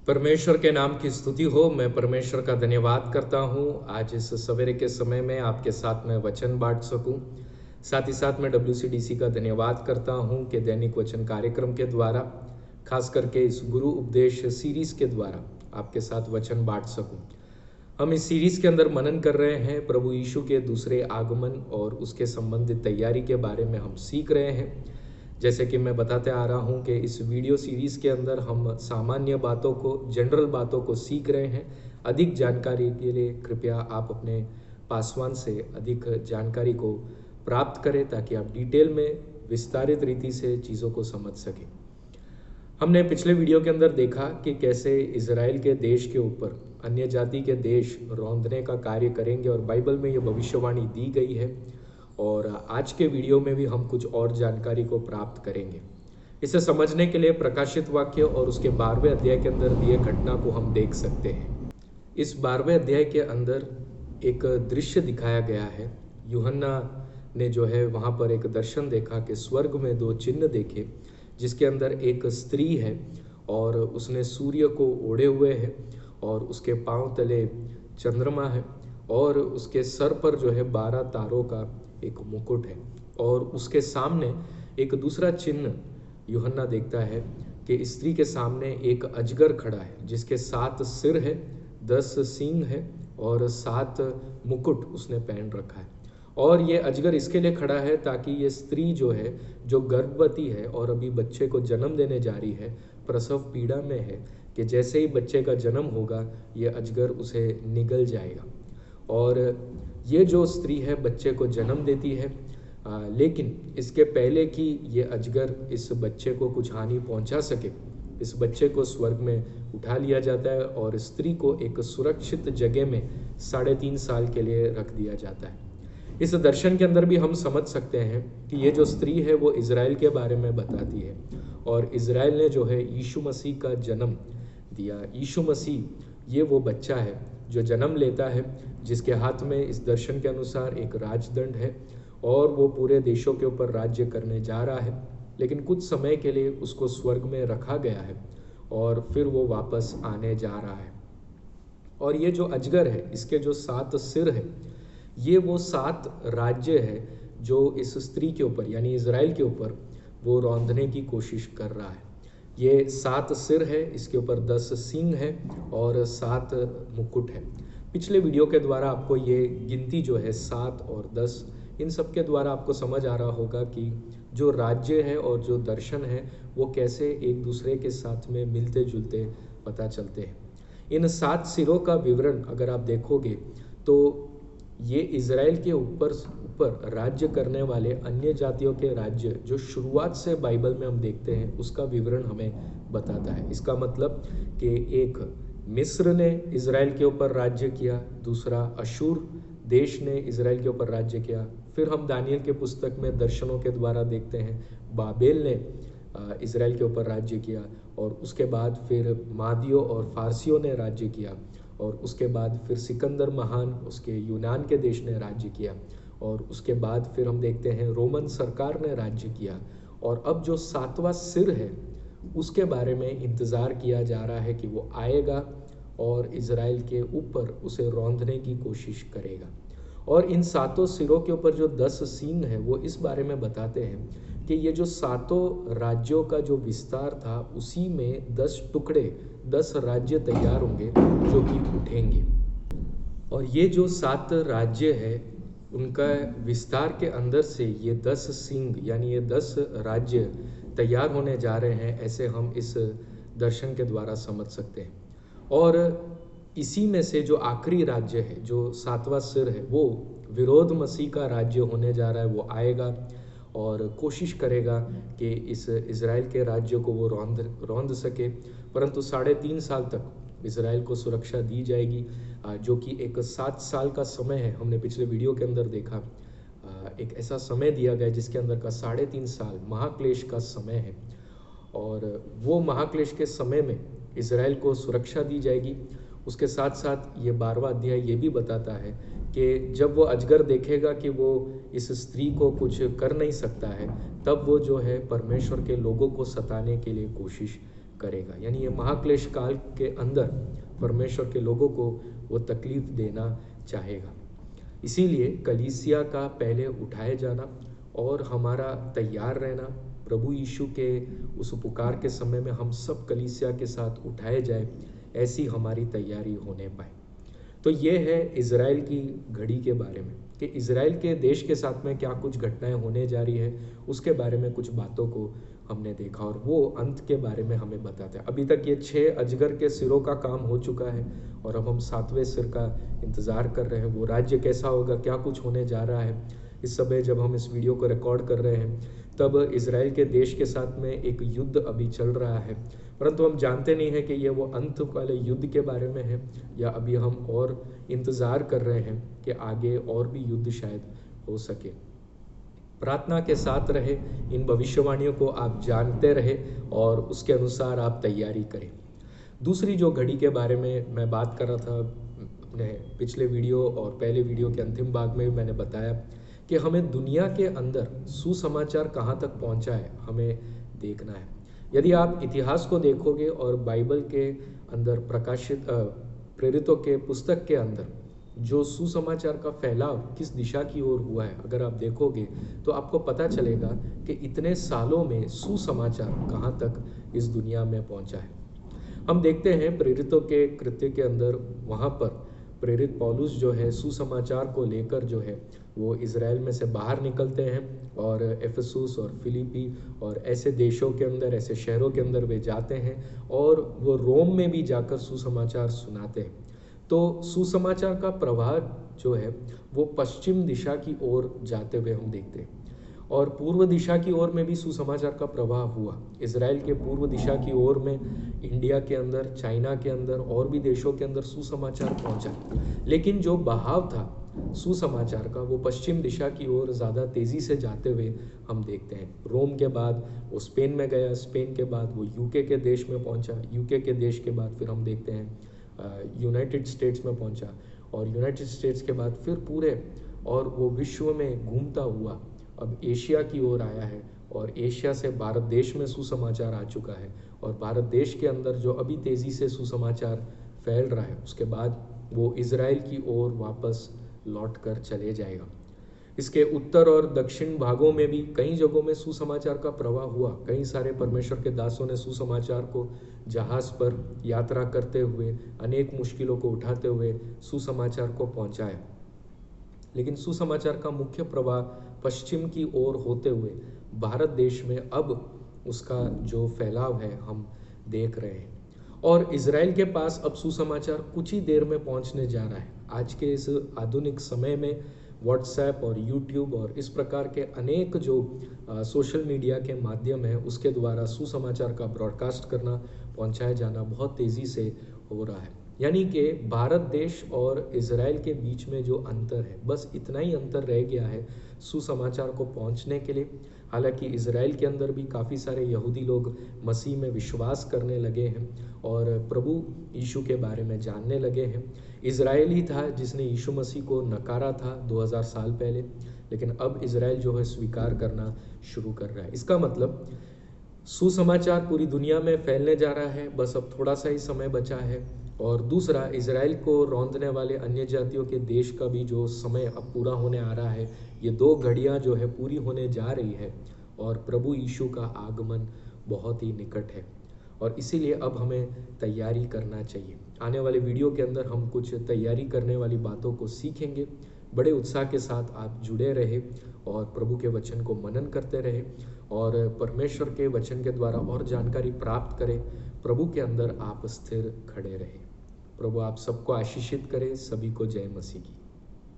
परमेश्वर के नाम की स्तुति हो। मैं परमेश्वर का धन्यवाद करता हूँ आज इस सवेरे के समय में आपके साथ में वचन बांट सकूँ। साथ ही साथ मैं WCDC का धन्यवाद करता हूँ कि दैनिक वचन कार्यक्रम के द्वारा, खास करके इस गुरु उपदेश सीरीज के द्वारा आपके साथ वचन बांट सकूँ। हम इस सीरीज के अंदर मनन कर रहे हैं प्रभु यीशु के दूसरे आगमन और उसके संबंधित तैयारी के बारे में हम सीख रहे हैं। जैसे कि मैं बताते आ रहा हूं कि इस वीडियो सीरीज के अंदर हम सामान्य बातों को, जनरल बातों को सीख रहे हैं। अधिक जानकारी के लिए कृपया आप अपने पासवान से अधिक जानकारी को प्राप्त करें ताकि आप डिटेल में विस्तारित रीति से चीज़ों को समझ सकें। हमने पिछले वीडियो के अंदर देखा कि कैसे इजराइल के देश के ऊपर अन्य जाति के देश रौंदने का कार्य करेंगे और बाइबल में ये भविष्यवाणी दी गई है। और आज के वीडियो में भी हम कुछ और जानकारी को प्राप्त करेंगे। इसे समझने के लिए प्रकाशित वाक्य और उसके 12वें अध्याय के अंदर दिए घटना को हम देख सकते हैं। इस 12वें अध्याय के अंदर एक दृश्य दिखाया गया है। यूहन्ना ने जो है वहाँ पर एक दर्शन देखा कि स्वर्ग में 2 चिन्ह देखे, जिसके अंदर एक स्त्री है और उसने सूर्य को ओढ़े हुए है और उसके पांव तले चंद्रमा है और उसके सर पर जो है 12 तारों का एक मुकुट है। और उसके सामने एक दूसरा चिन्ह यूहन्ना देखता है कि स्त्री के सामने एक अजगर खड़ा है, जिसके 7 सिर है, 10 सींग है और 7 मुकुट उसने पहन रखा है। और ये अजगर इसके लिए खड़ा है ताकि ये स्त्री जो है, जो गर्भवती है और अभी बच्चे को जन्म देने जा रही है, प्रसव पीड़ा में है, कि जैसे ही बच्चे का जन्म होगा ये अजगर उसे निगल जाएगा। और ये जो स्त्री है बच्चे को जन्म देती है, लेकिन इसके पहले कि ये अजगर इस बच्चे को कुछ हानि पहुंचा सके, इस बच्चे को स्वर्ग में उठा लिया जाता है और स्त्री को एक सुरक्षित जगह में 3.5 साल के लिए रख दिया जाता है। इस दर्शन के अंदर भी हम समझ सकते हैं कि ये जो स्त्री है वो इजराइल के बारे में बताती है और इजराइल ने जो है यीशु मसीह का जन्म दिया। यीशु मसीह ये वो बच्चा है जो जन्म लेता है, जिसके हाथ में इस दर्शन के अनुसार एक राजदंड है और वो पूरे देशों के ऊपर राज्य करने जा रहा है। लेकिन कुछ समय के लिए उसको स्वर्ग में रखा गया है और फिर वो वापस आने जा रहा है। और ये जो अजगर है, इसके जो 7 सिर है, ये वो 7 राज्य है जो इस स्त्री के ऊपर यानी इजराइल के ऊपर वो रौंदने की कोशिश कर रहा है। ये 7 सिर है, इसके ऊपर 10 सींग है और 7 मुकुट है। पिछले वीडियो के द्वारा आपको ये गिनती जो है 7 और 10, इन सब के द्वारा आपको समझ आ रहा होगा कि जो राज्य है और जो दर्शन है वो कैसे एक दूसरे के साथ में मिलते जुलते पता चलते हैं। इन 7 सिरों का विवरण अगर आप देखोगे तो ये इजराइल के ऊपर राज्य करने वाले अन्य जातियों के राज्य जो शुरुआत से बाइबल में हम देखते हैं उसका विवरण हमें बताता है। इसका मतलब कि एक मिस्र ने इजराइल के ऊपर राज्य किया, दूसरा अशूर देश ने इजराइल के ऊपर राज्य किया, फिर हम दानियल के पुस्तक में दर्शनों के द्वारा देखते हैं बाबेल ने इजराइल के ऊपर राज्य किया और उसके बाद फिर मादियों और फारसियों ने राज्य किया और उसके बाद फिर सिकंदर महान उसके यूनान के देश ने राज्य किया और उसके बाद फिर हम देखते हैं रोमन सरकार ने राज्य किया। और अब जो 7वां सिर है उसके बारे में इंतज़ार किया जा रहा है कि वो आएगा और इजराइल के ऊपर उसे रौंदने की कोशिश करेगा। और इन 7 सिरों के ऊपर जो 10 सींग है वो इस बारे में बताते हैं कि ये जो 7 राज्यों का जो विस्तार था उसी में 10 टुकड़े, 10 राज्य तैयार होंगे जो कि उठेंगे। और ये जो 7 राज्य है उनका विस्तार के अंदर से ये 10 सिंह यानी ये 10 राज्य तैयार होने जा रहे हैं, ऐसे हम इस दर्शन के द्वारा समझ सकते हैं। और इसी में से जो आखिरी राज्य है, जो 7वां सिर है, वो विरोध मसीह का राज्य होने जा रहा है। वो आएगा और कोशिश करेगा कि इस इजराइल के राज्य को वो रौंद सके, परंतु 3.5 साल तक इजराइल को सुरक्षा दी जाएगी, जो कि एक 7 साल का समय है। हमने पिछले वीडियो के अंदर देखा एक ऐसा समय दिया गया जिसके अंदर का 3.5 साल महाक्लेश का समय है और वो महाक्लेश के समय में इजराइल को सुरक्षा दी जाएगी। उसके साथ साथ ये 12वां अध्याय ये भी बताता है कि जब वो अजगर देखेगा कि वो इस स्त्री को कुछ कर नहीं सकता है, तब वो जो है परमेश्वर के लोगों को सताने के लिए कोशिश करेगा। यानी ये महाक्लेश काल के अंदर परमेश्वर के लोगों को वो तकलीफ देना चाहेगा। इसीलिए कलीसिया का पहले उठाए जाना और हमारा तैयार रहना, प्रभु यीशु के उस पुकार के समय में हम सब कलीसिया के साथ उठाए जाए, ऐसी हमारी तैयारी होने पाए। तो ये है इज़राइल की घड़ी के बारे में कि इज़राइल के देश के साथ में क्या कुछ घटनाएं होने जा रही है, उसके बारे में कुछ बातों को हमने देखा और वो अंत के बारे में हमें बताते हैं। अभी तक ये 6 अजगर के सिरों का काम हो चुका है और अब हम 7वें सिर का इंतज़ार कर रहे हैं। वो राज्य कैसा होगा, क्या कुछ होने जा रहा है। इस समय जब हम इस वीडियो को रिकॉर्ड कर रहे हैं तब इज़राइल के देश के साथ में एक युद्ध अभी चल रहा है, परंतु हम जानते नहीं हैं कि ये वो अंत वाले युद्ध के बारे में है या अभी हम और इंतज़ार कर रहे हैं कि आगे और भी युद्ध शायद हो सके। प्रार्थना के साथ रहे, इन भविष्यवाणियों को आप जानते रहे और उसके अनुसार आप तैयारी करें। दूसरी जो घड़ी के बारे में मैं बात कर रहा था अपने पिछले वीडियो और पहले वीडियो के अंतिम भाग में भी मैंने बताया कि हमें दुनिया के अंदर सुसमाचार कहाँ तक पहुँचा है हमें देखना है। यदि आप इतिहास को देखोगे और बाइबल के अंदर प्रकाशित प्रेरितों के पुस्तक के अंदर जो सुसमाचार का फैलाव किस दिशा की ओर हुआ है, अगर आप देखोगे तो आपको पता चलेगा कि इतने सालों में सुसमाचार कहाँ तक इस दुनिया में पहुँचा है। हम देखते हैं प्रेरितों के कृत्य के अंदर वहाँ पर प्रेरित पौलुस जो है सुसमाचार को लेकर जो है वो इज़राइल में से बाहर निकलते हैं और एफेसुस और फिलिपी और ऐसे देशों के अंदर, ऐसे शहरों के अंदर वे जाते हैं और वो रोम में भी जाकर सुसमाचार सुनाते हैं। तो सुसमाचार का प्रवाह जो है वो पश्चिम दिशा की ओर जाते हुए हम देखते हैं और पूर्व दिशा की ओर में भी सुसमाचार का प्रवाह हुआ। इज़राइल के पूर्व दिशा की ओर में इंडिया के अंदर, चाइना के अंदर और भी देशों के अंदर सुसमाचार पहुंचा, लेकिन जो बहाव था सुसमाचार का वो पश्चिम दिशा की ओर ज़्यादा तेज़ी से जाते हुए हम देखते हैं। रोम के बाद वो स्पेन में गया, स्पेन के बाद वो यूके के देश में पहुंचा, यूके के देश के बाद फिर हम देखते हैं यूनाइटेड स्टेट्स में पहुंचा और यूनाइटेड स्टेट्स के बाद फिर पूरे और वो विश्व में घूमता हुआ अब एशिया की ओर आया है और एशिया से भारत देश में सुसमाचार आ चुका है और भारत देश के अंदर जो अभी तेज़ी से सुसमाचार फैल रहा है उसके बाद वो इज़राइल की ओर वापस लौट कर चले जाएगा। इसके उत्तर और दक्षिण भागों में भी कई जगहों में सुसमाचार का प्रवाह हुआ। कई सारे परमेश्वर के दासों ने सुसमाचार को जहाज़ पर यात्रा करते हुए, अनेक मुश्किलों को उठाते हुए सुसमाचार को पहुंचाया, लेकिन सुसमाचार का मुख्य प्रवाह पश्चिम की ओर होते हुए भारत देश में अब उसका जो फैलाव है हम देख रहे हैं और इज़राइल के पास अब सुसमाचार कुछ ही देर में पहुंचने जा रहा है। आज के इस आधुनिक समय में व्हाट्सएप और यूट्यूब और इस प्रकार के अनेक जो सोशल मीडिया के माध्यम है उसके द्वारा सुसमाचार का ब्रॉडकास्ट करना, पहुंचाया जाना बहुत तेज़ी से हो रहा है। यानी कि भारत देश और इज़राइल के बीच में जो अंतर है बस इतना ही अंतर रह गया है सुसमाचार को पहुंचने के लिए। हालांकि इज़राइल के अंदर भी काफ़ी सारे यहूदी लोग मसीह में विश्वास करने लगे हैं और प्रभु यीशु के बारे में जानने लगे हैं। इज़राइल ही था जिसने यीशु मसीह को नकारा था 2000 साल पहले, लेकिन अब इज़राइल जो है स्वीकार करना शुरू कर रहा है। इसका मतलब सुसमाचार पूरी दुनिया में फैलने जा रहा है, बस अब थोड़ा सा ही समय बचा है। और दूसरा, इज़राइल को रौंदने वाले अन्य जातियों के देश का भी जो समय अब पूरा होने आ रहा है, ये 2 घड़ियां जो है पूरी होने जा रही है और प्रभु यीशु का आगमन बहुत ही निकट है और इसीलिए अब हमें तैयारी करना चाहिए। आने वाले वीडियो के अंदर हम कुछ तैयारी करने वाली बातों को सीखेंगे। बड़े उत्साह के साथ आप जुड़े रहे और प्रभु के वचन को मनन करते रहे और परमेश्वर के वचन के द्वारा और जानकारी प्राप्त करें। प्रभु के अंदर आप स्थिर खड़े रहे। प्रभु आप सबको आशीषित करे। सभी को जय मसीह की।